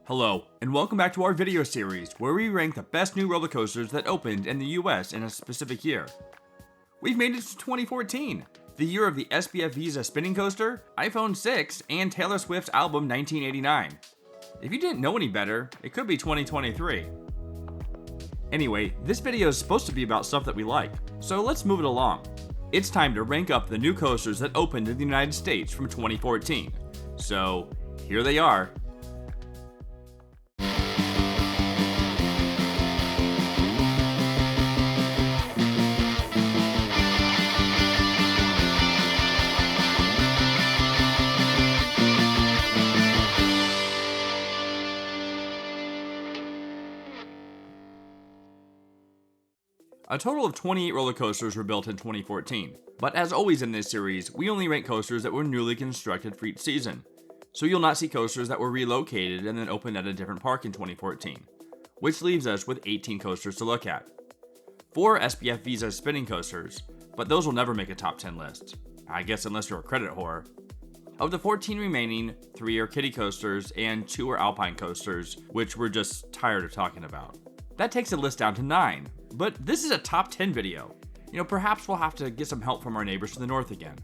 Hello, and welcome back to our video series where we rank the best new roller coasters that opened in the US in a specific year. We've made it to 2014, the year of the SBF Visa spinning coaster, iPhone 6, and Taylor Swift's album 1989. If you didn't know any better, it could be 2023. Anyway, this video is supposed to be about stuff that we like, so let's move it along. It's time to rank up the new coasters that opened in the United States from 2014. So, here they are. A total of 28 roller coasters were built in 2014, but as always in this series, we only rank coasters that were newly constructed for each season. So you'll not see coasters that were relocated and then opened at a different park in 2014, which leaves us with 18 coasters to look at. 4 SBF Visa spinning coasters, but those will never make a top 10 list. I guess unless you're a credit whore. Of the 14 remaining, 3 are kiddie coasters and 2 are alpine coasters, which we're just tired of talking about. That takes the list down to 9, but this is a top 10 video. Perhaps we'll have to get some help from our neighbors to the north again.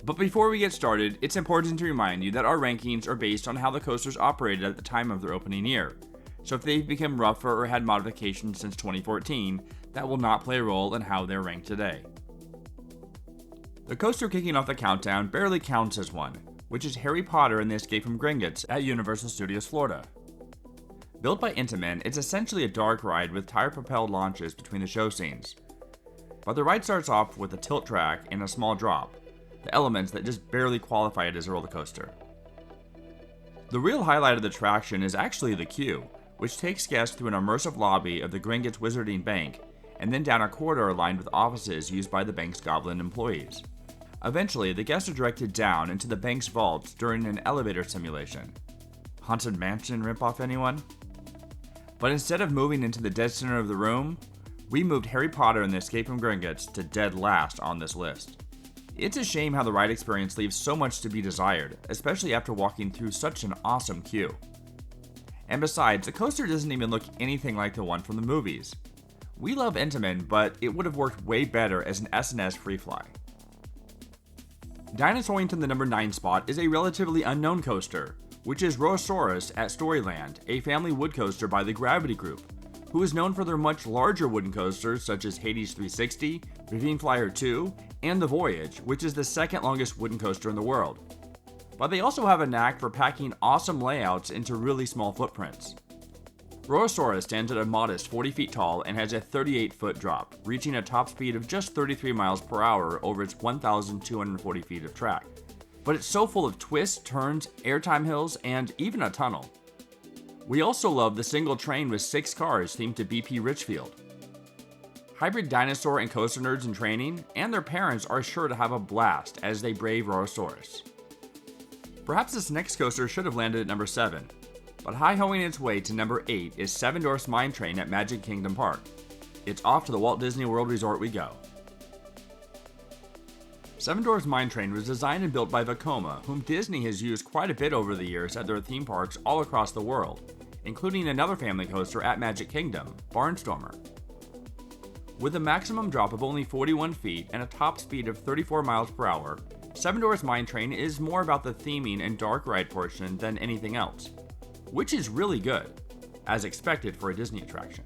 But before we get started, it's important to remind you that our rankings are based on how the coasters operated at the time of their opening year. So if they've become rougher or had modifications since 2014, that will not play a role in how they're ranked today. The coaster kicking off the countdown barely counts as one, which is Harry Potter and the Escape from Gringotts at Universal Studios Florida. Built by Intamin, it's essentially a dark ride with tire-propelled launches between the show scenes. But the ride starts off with a tilt track and a small drop, the elements that just barely qualify it as a roller coaster. The real highlight of the attraction is actually the queue, which takes guests through an immersive lobby of the Gringotts Wizarding Bank, and then down a corridor lined with offices used by the bank's goblin employees. Eventually, the guests are directed down into the bank's vaults during an elevator simulation. Haunted Mansion ripoff, anyone? But instead of moving into the dead center of the room, we moved Harry Potter and the Escape from Gringotts to dead last on this list. It's a shame how the ride experience leaves so much to be desired, especially after walking through such an awesome queue. And besides, the coaster doesn't even look anything like the one from the movies. We love Intamin, but it would have worked way better as an S&S Freefly. Dinosaurington, the number 9 spot, is a relatively unknown coaster, which is Rosaura at Storyland, a family wood coaster by the Gravity Group, who is known for their much larger wooden coasters such as Hades 360, Ravine Flyer 2, and The Voyage, which is the second longest wooden coaster in the world. But they also have a knack for packing awesome layouts into really small footprints. Rosaura stands at a modest 40 feet tall and has a 38-foot drop, reaching a top speed of just 33 miles per hour over its 1,240 feet of track. But it's so full of twists, turns, airtime hills, and even a tunnel. We also love the single train with 6 cars themed to BP Richfield. Hybrid dinosaur and coaster nerds in training, and their parents are sure to have a blast as they brave Rosaurus. Perhaps this next coaster should have landed at number 7, but hi-hoing its way to number 8 is Seven Dwarfs Mine Train at Magic Kingdom Park. It's off to the Walt Disney World Resort we go. Seven Dwarfs Mine Train was designed and built by Vekoma, whom Disney has used quite a bit over the years at their theme parks all across the world, including another family coaster at Magic Kingdom, Barnstormer. With a maximum drop of only 41 feet and a top speed of 34 miles per hour, Seven Dwarfs Mine Train is more about the theming and dark ride portion than anything else, which is really good, as expected for a Disney attraction.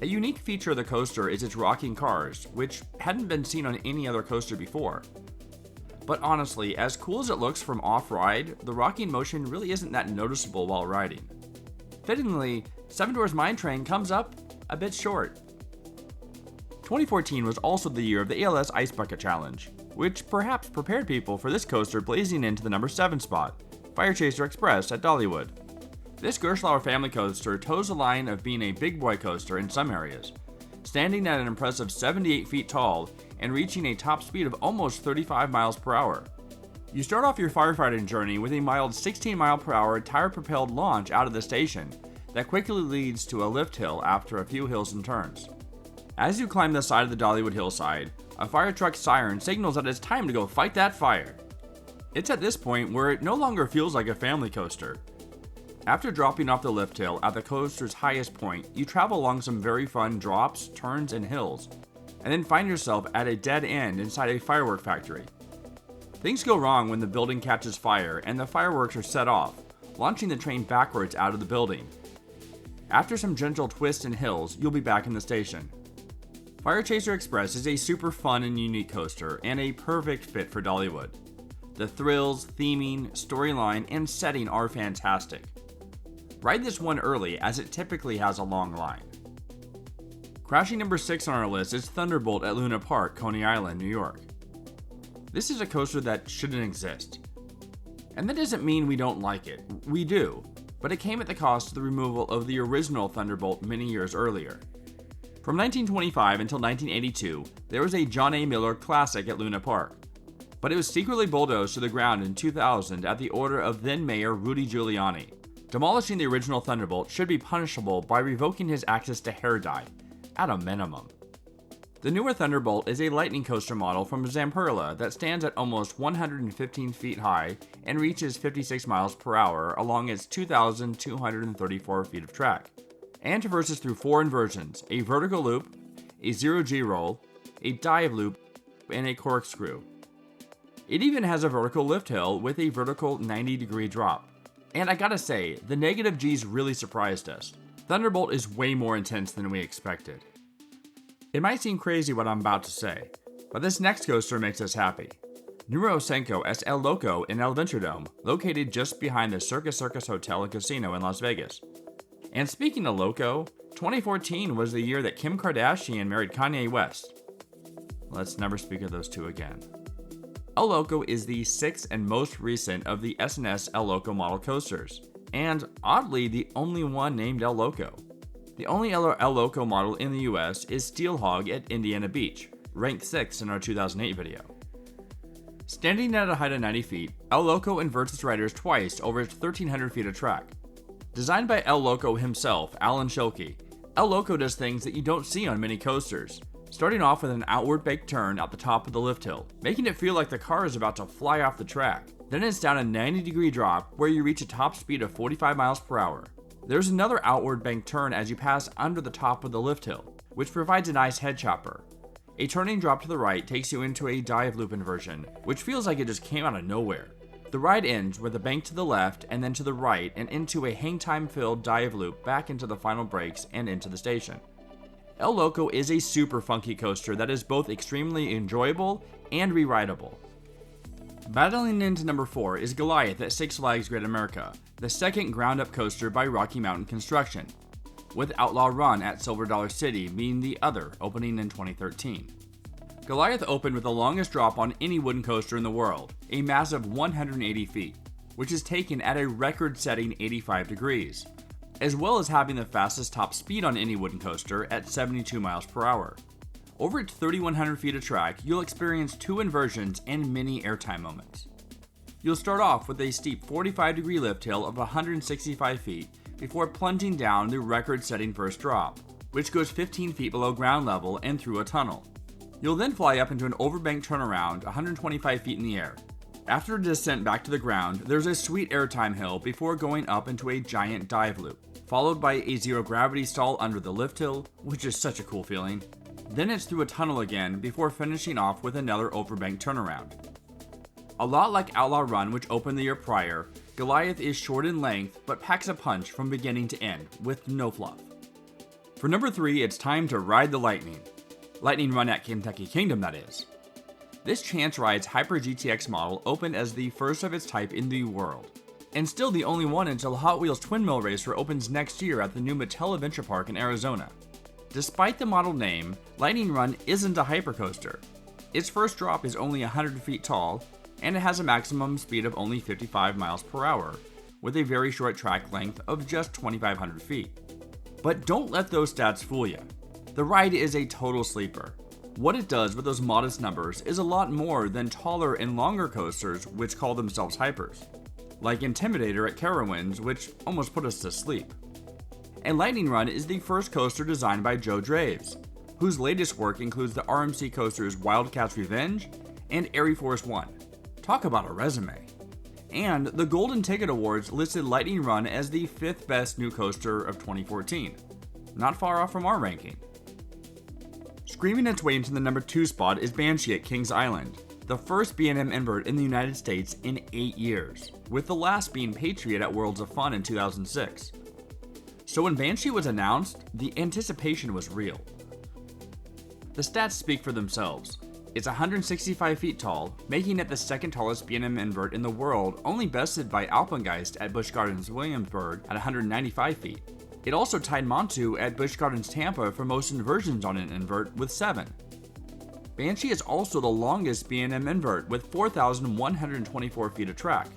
A unique feature of the coaster is its rocking cars, which hadn't been seen on any other coaster before. But honestly, as cool as it looks from off-ride, the rocking motion really isn't that noticeable while riding. Fittingly, Seven Dwarfs Mine Train comes up a bit short. 2014 was also the year of the ALS Ice Bucket Challenge, which perhaps prepared people for this coaster blazing into the number 7 spot, Fire Chaser Express at Dollywood. This Gerstlauer family coaster toes the line of being a big boy coaster in some areas, standing at an impressive 78 feet tall and reaching a top speed of almost 35 miles per hour. You start off your firefighting journey with a mild 16 mile per hour tire-propelled launch out of the station that quickly leads to a lift hill after a few hills and turns. As you climb the side of the Dollywood hillside, a fire truck siren signals that it's time to go fight that fire. It's at this point where it no longer feels like a family coaster. After dropping off the lift hill at the coaster's highest point, you travel along some very fun drops, turns, and hills, and then find yourself at a dead end inside a firework factory. Things go wrong when the building catches fire and the fireworks are set off, launching the train backwards out of the building. After some gentle twists and hills, you'll be back in the station. Fire Chaser Express is a super fun and unique coaster and a perfect fit for Dollywood. The thrills, theming, storyline, and setting are fantastic. Ride this one early as it typically has a long line. Crashing number 6 on our list is Thunderbolt at Luna Park, Coney Island, New York. This is a coaster that shouldn't exist. And that doesn't mean we don't like it. We do. But it came at the cost of the removal of the original Thunderbolt many years earlier. From 1925 until 1982, there was a John A. Miller Classic at Luna Park. But it was secretly bulldozed to the ground in 2000 at the order of then-Mayor Rudy Giuliani. Demolishing the original Thunderbolt should be punishable by revoking his access to hair dye, at a minimum. The newer Thunderbolt is a lightning coaster model from Zamperla that stands at almost 115 feet high and reaches 56 miles per hour along its 2,234 feet of track, and traverses through 4 inversions: a vertical loop, a zero-G roll, a dive loop, and a corkscrew. It even has a vertical lift hill with a vertical 90-degree drop. And I gotta say, the negative G's really surprised us. Thunderbolt is way more intense than we expected. It might seem crazy what I'm about to say, but this next coaster makes us happy. Numero 5 es El Loco in El Ventrodome, located just behind the Circus Hotel and Casino in Las Vegas. And speaking of Loco, 2014 was the year that Kim Kardashian married Kanye West. Let's never speak of those two again. El Loco is the 6th and most recent of the S&S El Loco model coasters, and oddly the only one named El Loco. The only El Loco model in the US is Steel Hog at Indiana Beach, ranked 6th in our 2008 video. Standing at a height of 90 feet, El Loco inverts its riders twice over its 1,300 feet of track. Designed by El Loco himself, Alan Schilke, El Loco does things that you don't see on many coasters, starting off with an outward baked turn at the top of the lift hill, making it feel like the car is about to fly off the track. Then it's down a 90-degree drop where you reach a top speed of 45 miles per hour. There's another outward banked turn as you pass under the top of the lift hill, which provides a nice head chopper. A turning drop to the right takes you into a dive loop inversion, which feels like it just came out of nowhere. The ride ends with a bank to the left and then to the right and into a hang time filled dive loop back into the final brakes and into the station. El Loco is a super funky coaster that is both extremely enjoyable and re-rideable. Battling into number 4 is Goliath at Six Flags Great America, the second ground-up coaster by Rocky Mountain Construction, with Outlaw Run at Silver Dollar City being the other, opening in 2013. Goliath opened with the longest drop on any wooden coaster in the world, a massive 180 feet, which is taken at a record-setting 85 degrees, as well as having the fastest top speed on any wooden coaster at 72 miles per hour. Over its 3,100 feet of track, you'll experience 2 inversions and many airtime moments. You'll start off with a steep 45-degree lift hill of 165 feet before plunging down the record-setting first drop, which goes 15 feet below ground level and through a tunnel. You'll then fly up into an overbanked turnaround 125 feet in the air. After a descent back to the ground, there's a sweet airtime hill before going up into a giant dive loop, followed by a zero-gravity stall under the lift hill, which is such a cool feeling. Then it's through a tunnel again before finishing off with another overbanked turnaround. A lot like Outlaw Run, which opened the year prior, Goliath is short in length but packs a punch from beginning to end, with no fluff. For number 3, it's time to ride the Lightning. Lightning Run at Kentucky Kingdom, that is. This Chance Rides Hyper GTX model opened as the first of its type in the world, and still the only one until Hot Wheels Twin Mill Racer opens next year at the new Mattel Adventure Park in Arizona. Despite the model name, Lightning Run isn't a hypercoaster. Its first drop is only 100 feet tall, and it has a maximum speed of only 55 miles per hour, with a very short track length of just 2,500 feet. But don't let those stats fool you. The ride is a total sleeper. What it does with those modest numbers is a lot more than taller and longer coasters which call themselves hypers, like Intimidator at Carowinds, which almost put us to sleep. And Lightning Run is the first coaster designed by Joe Draves, whose latest work includes the RMC coasters Wildcats Revenge and Airy Force 1. Talk about a resume. And the Golden Ticket Awards listed Lightning Run as the 5th best new coaster of 2014. Not far off from our ranking. Screaming its way into the number 2 spot is Banshee at Kings Island, the first B&M invert in the United States in 8 years, with the last being Patriot at Worlds of Fun in 2006. So when Banshee was announced, the anticipation was real. The stats speak for themselves. It's 165 feet tall, making it the second tallest B&M invert in the world, only bested by Alpengeist at Busch Gardens Williamsburg at 195 feet. It also tied Montu at Busch Gardens Tampa for most inversions on an invert with 7. Banshee is also the longest B&M invert with 4,124 feet of track,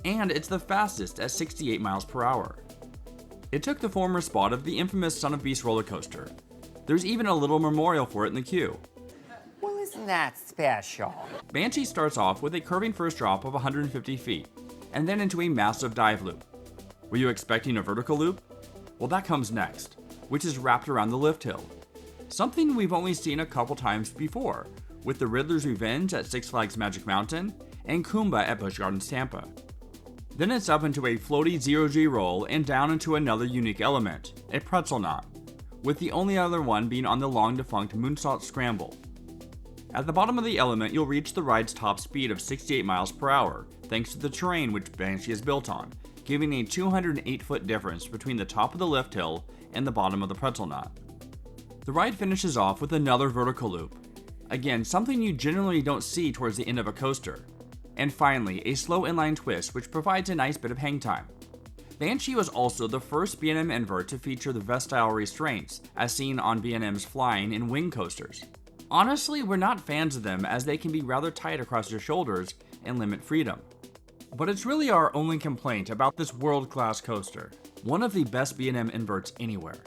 and it's the fastest at 68 miles per hour. It took the former spot of the infamous Son of Beast roller coaster. There's even a little memorial for it in the queue. Well, isn't that special? Banshee starts off with a curving first drop of 150 feet, and then into a massive dive loop. Were you expecting a vertical loop? Well, that comes next, which is wrapped around the lift hill. Something we've only seen a couple times before, with the Riddler's Revenge at Six Flags Magic Mountain and Kumba at Busch Gardens Tampa. Then it's up into a floaty 0G roll and down into another unique element, a pretzel knot, with the only other one being on the long-defunct Moonsault Scramble. At the bottom of the element, you'll reach the ride's top speed of 68 miles per hour, thanks to the terrain which Banshee is built on, giving a 208-foot difference between the top of the lift hill and the bottom of the pretzel knot. The ride finishes off with another vertical loop. Again, something you generally don't see towards the end of a coaster. And finally, a slow inline twist which provides a nice bit of hang time. Banshee was also the first B&M invert to feature the vestile restraints, as seen on B&M's flying and wing coasters. Honestly, we're not fans of them as they can be rather tight across your shoulders and limit freedom. But it's really our only complaint about this world-class coaster, one of the best B&M inverts anywhere.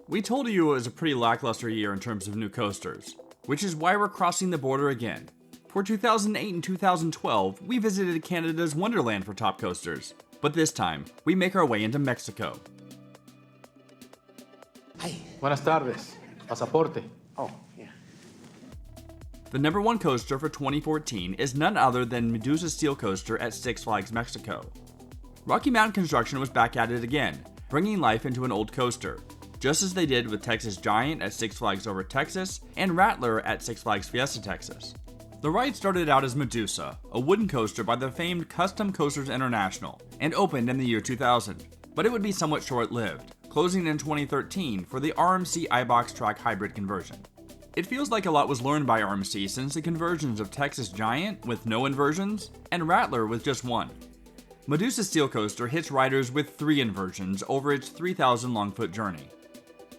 We told you it was a pretty lackluster year in terms of new coasters, which is why we're crossing the border again. For 2008 and 2012, we visited Canada's Wonderland for top coasters, but this time, we make our way into Mexico. Ay, buenas tardes. Pasaporte. Oh, yeah. The number 1 coaster for 2014 is none other than Medusa Steel Coaster at Six Flags Mexico. Rocky Mountain Construction was back at it again, bringing life into an old coaster, just as they did with Texas Giant at Six Flags Over Texas and Rattler at Six Flags Fiesta Texas. The ride started out as Medusa, a wooden coaster by the famed Custom Coasters International, and opened in the year 2000, but it would be somewhat short-lived, closing in 2013 for the RMC iBox Track Hybrid conversion. It feels like a lot was learned by RMC since the conversions of Texas Giant with no inversions and Rattler with just 1. Medusa Steel Coaster hits riders with 3 inversions over its 3,000 long-foot journey.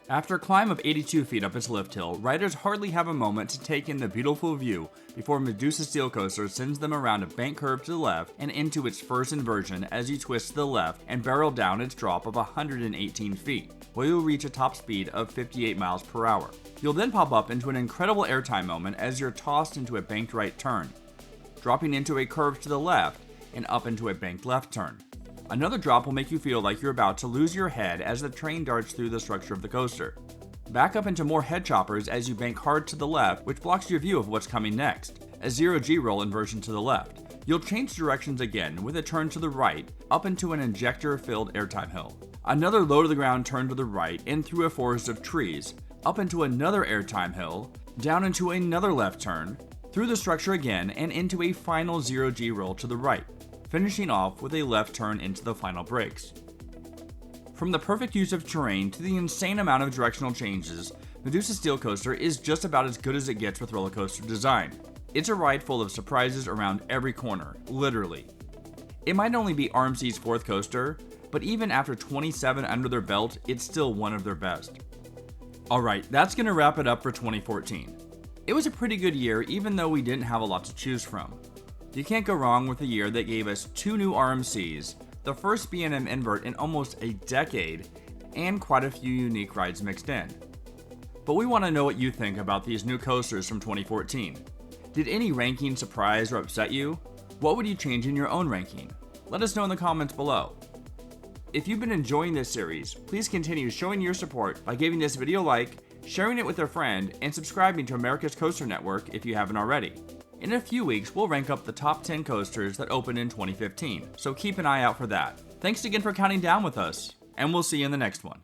After a climb of 82 feet up its lift hill, riders hardly have a moment to take in the beautiful view before Medusa Steel Coaster sends them around a bank curve to the left and into its first inversion as you twist to the left and barrel down its drop of 118 feet, where you'll reach a top speed of 58 miles per hour. You'll then pop up into an incredible airtime moment as you're tossed into a banked right turn, dropping into a curve to the left and up into a banked left turn. Another drop will make you feel like you're about to lose your head as the train darts through the structure of the coaster. Back up into more head choppers as you bank hard to the left, which blocks your view of what's coming next. A 0G roll inversion to the left. You'll change directions again with a turn to the right, up into an injector-filled airtime hill. Another low-to-the-ground turn to the right and through a forest of trees, up into another airtime hill, down into another left turn, through the structure again, and into a final 0G roll to the right, finishing off with a left turn into the final brakes. From the perfect use of terrain to the insane amount of directional changes, Medusa Steel Coaster is just about as good as it gets with roller coaster design. It's a ride full of surprises around every corner, literally. It might only be RMC's 4th coaster, but even after 27 under their belt, it's still one of their best. Alright, that's gonna wrap it up for 2014. It was a pretty good year even though we didn't have a lot to choose from. You can't go wrong with a year that gave us 2 new RMCs, the first B&M invert in almost a decade, and quite a few unique rides mixed in. But we want to know what you think about these new coasters from 2014. Did any ranking surprise or upset you? What would you change in your own ranking? Let us know in the comments below. If you've been enjoying this series, please continue showing your support by giving this video a like, sharing it with a friend, and subscribing to America's Coaster Network if you haven't already. In a few weeks, we'll rank up the top 10 coasters that opened in 2015, so keep an eye out for that. Thanks again for counting down with us, and we'll see you in the next one.